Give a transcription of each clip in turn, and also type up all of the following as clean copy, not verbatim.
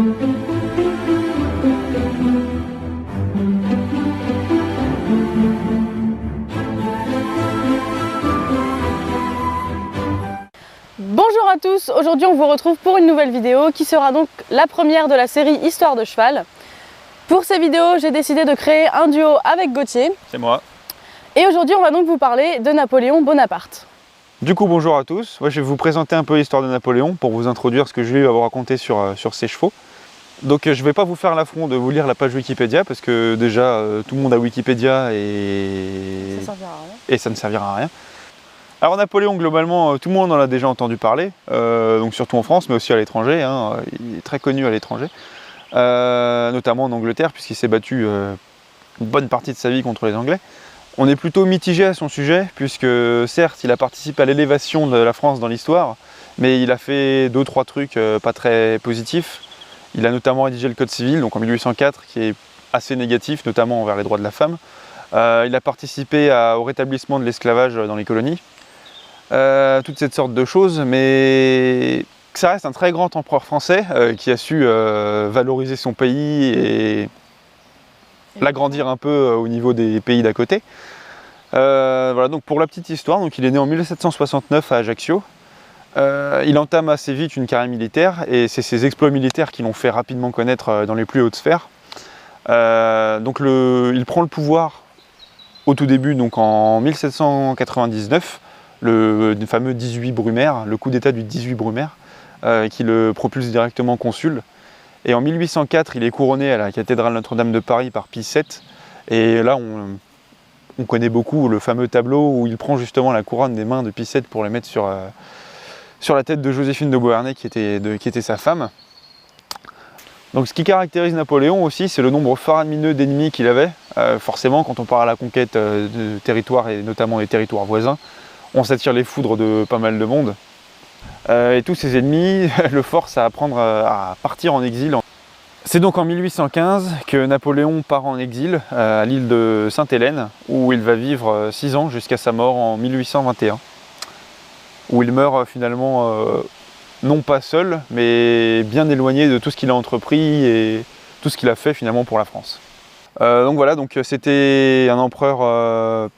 Bonjour à tous, aujourd'hui on vous retrouve pour une nouvelle vidéo qui sera donc la première de la série Histoire de cheval. Pour ces vidéos, j'ai décidé de créer un duo avec Gauthier. C'est moi. Et aujourd'hui on va donc vous parler de Napoléon Bonaparte. Du coup, bonjour à tous. Je vais vous présenter un peu l'histoire de Napoléon pour vous introduire ce que je vais vous raconter sur ses chevaux. Donc je ne vais pas vous faire l'affront de vous lire la page Wikipédia parce que déjà tout le monde a Wikipédia et ça ne servira à rien. Alors Napoléon, globalement, tout le monde en a déjà entendu parler, donc surtout en France, mais aussi à l'étranger. Il est très connu à l'étranger, notamment en Angleterre, puisqu'il s'est battu une bonne partie de sa vie contre les Anglais. On est plutôt mitigé à son sujet, puisque certes, il a participé à l'élévation de la France dans l'histoire, mais il a fait 2-3 trucs pas très positifs. Il a notamment rédigé le Code civil, donc en 1804, qui est assez négatif, notamment envers les droits de la femme. Il a participé au rétablissement de l'esclavage dans les colonies. Toutes cette sortes de choses, mais ça reste un très grand empereur français qui a su valoriser son pays et l'agrandir un peu au niveau des pays d'à côté. Voilà, donc pour la petite histoire, donc il est né en 1769 à Ajaccio. Il entame assez vite une carrière militaire et c'est ses exploits militaires qui l'ont fait rapidement connaître dans les plus hautes sphères. Il prend le pouvoir au tout début, donc en 1799. Le fameux 18 Brumaire, le coup d'état du 18 Brumaire, qui le propulse directement consul. Et en 1804, il est couronné à la cathédrale Notre-Dame de Paris par Pie VII. Et là, on connaît beaucoup le fameux tableau où il prend justement la couronne des mains de Pie VII pour les mettre sur la tête de Joséphine de Beauharnais, qui était sa femme. Donc ce qui caractérise Napoléon aussi, c'est le nombre faramineux d'ennemis qu'il avait. Forcément, quand on part à la conquête de territoires, et notamment des territoires voisins, on s'attire les foudres de pas mal de monde. Et tous ces ennemis le forcent à partir en exil. C'est donc en 1815 que Napoléon part en exil à l'île de Sainte-Hélène, où il va vivre 6 ans jusqu'à sa mort en 1821. Où il meurt finalement, non pas seul, mais bien éloigné de tout ce qu'il a entrepris et tout ce qu'il a fait finalement pour la France. Donc voilà, c'était un empereur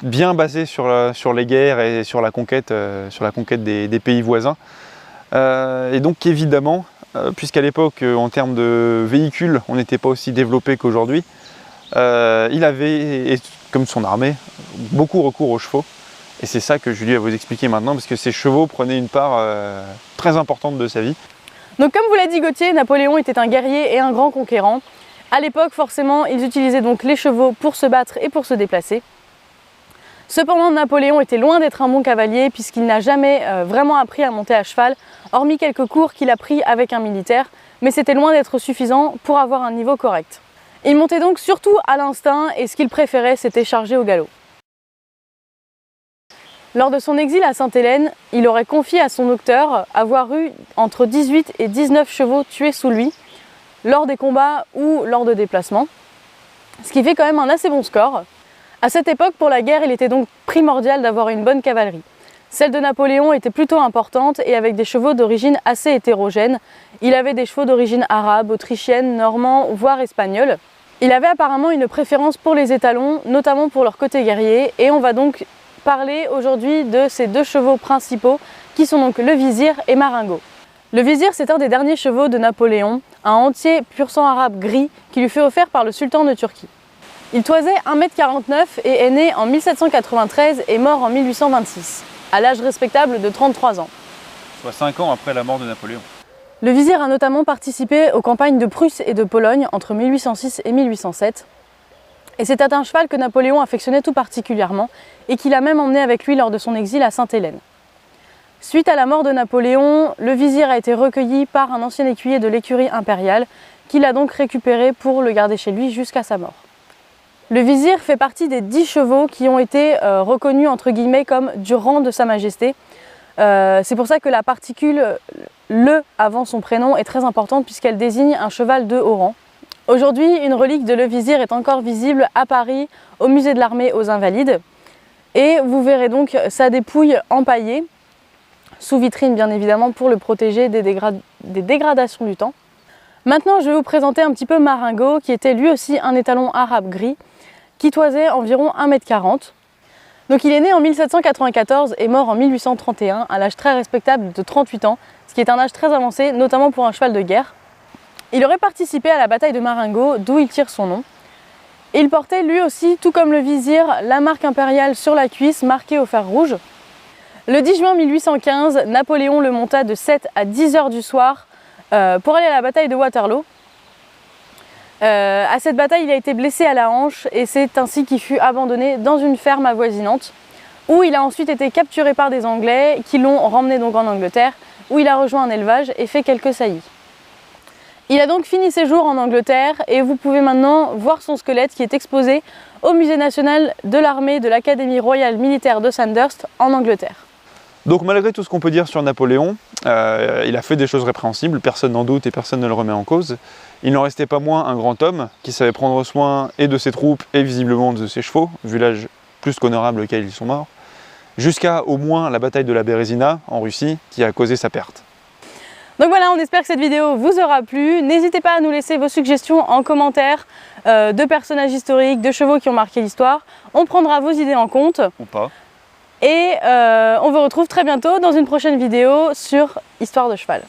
bien basé sur les guerres et sur la conquête des pays voisins. Et donc évidemment, puisqu'à l'époque, en termes de véhicules, on n'était pas aussi développé qu'aujourd'hui, il avait, comme son armée, beaucoup recours aux chevaux. Et c'est ça que Julie va vous expliquer maintenant, parce que ces chevaux prenaient une part très importante de sa vie. Donc comme vous l'a dit Gauthier, Napoléon était un guerrier et un grand conquérant. À l'époque, forcément, ils utilisaient donc les chevaux pour se battre et pour se déplacer. Cependant, Napoléon était loin d'être un bon cavalier puisqu'il n'a jamais vraiment appris à monter à cheval, hormis quelques cours qu'il a pris avec un militaire, mais c'était loin d'être suffisant pour avoir un niveau correct. Il montait donc surtout à l'instinct et ce qu'il préférait, c'était charger au galop. Lors de son exil à Sainte-Hélène, il aurait confié à son docteur avoir eu entre 18 et 19 chevaux tués sous lui, lors des combats ou lors de déplacements, ce qui fait quand même un assez bon score. À cette époque, pour la guerre, il était donc primordial d'avoir une bonne cavalerie. Celle de Napoléon était plutôt importante et avec des chevaux d'origine assez hétérogène. Il avait des chevaux d'origine arabe, autrichienne, normand, voire espagnole. Il avait apparemment une préférence pour les étalons, notamment pour leur côté guerrier, et on va donc parler aujourd'hui de ces 2 chevaux principaux qui sont donc le Vizir et Marengo. Le Vizir, c'est un des derniers chevaux de Napoléon, un entier pur sang arabe gris qui lui fut offert par le sultan de Turquie. Il toisait 1,49 m et est né en 1793 et mort en 1826, à l'âge respectable de 33 ans. Soit 5 ans après la mort de Napoléon. Le Vizir a notamment participé aux campagnes de Prusse et de Pologne entre 1806 et 1807. Et c'était un cheval que Napoléon affectionnait tout particulièrement et qu'il a même emmené avec lui lors de son exil à Sainte-Hélène. Suite à la mort de Napoléon, le Vizir a été recueilli par un ancien écuyer de l'écurie impériale qu'il a donc récupéré pour le garder chez lui jusqu'à sa mort. Le Vizir fait partie des 10 chevaux qui ont été reconnus entre guillemets comme du rang de Sa Majesté. C'est pour ça que la particule « le » avant son prénom est très importante puisqu'elle désigne un cheval de haut rang. Aujourd'hui, une relique de Le Vizir est encore visible à Paris, au musée de l'armée aux Invalides. Et vous verrez donc sa dépouille empaillée. sous vitrine bien évidemment pour le protéger des dégradations du temps. Maintenant je vais vous présenter un petit peu Marengo, qui était lui aussi un étalon arabe gris qui toisait environ 1,40 m. Donc il est né en 1794 et mort en 1831 à l'âge très respectable de 38 ans, ce qui est un âge très avancé, notamment pour un cheval de guerre. Il aurait participé à la bataille de Marengo, d'où il tire son nom. Il portait lui aussi, tout comme le vizir, la marque impériale sur la cuisse marquée au fer rouge. Le 10 juin 1815, Napoléon le monta de 7 à 10 h du soir pour aller à la bataille de Waterloo. À cette bataille, il a été blessé à la hanche et c'est ainsi qu'il fut abandonné dans une ferme avoisinante, où il a ensuite été capturé par des Anglais qui l'ont remmené donc en Angleterre, où il a rejoint un élevage et fait quelques saillies. Il a donc fini ses jours en Angleterre et vous pouvez maintenant voir son squelette qui est exposé au Musée national de l'armée de l'Académie royale militaire de Sandhurst en Angleterre. Donc malgré tout ce qu'on peut dire sur Napoléon, il a fait des choses répréhensibles, personne n'en doute et personne ne le remet en cause. Il n'en restait pas moins un grand homme qui savait prendre soin et de ses troupes et visiblement de ses chevaux, vu l'âge plus qu'honorable auquel ils sont morts, jusqu'à au moins la bataille de la Bérésina en Russie qui a causé sa perte. Donc voilà, on espère que cette vidéo vous aura plu. N'hésitez pas à nous laisser vos suggestions en commentaire de personnages historiques, de chevaux qui ont marqué l'histoire. On prendra vos idées en compte. Ou pas. Et on vous retrouve très bientôt dans une prochaine vidéo sur Histoire de cheval.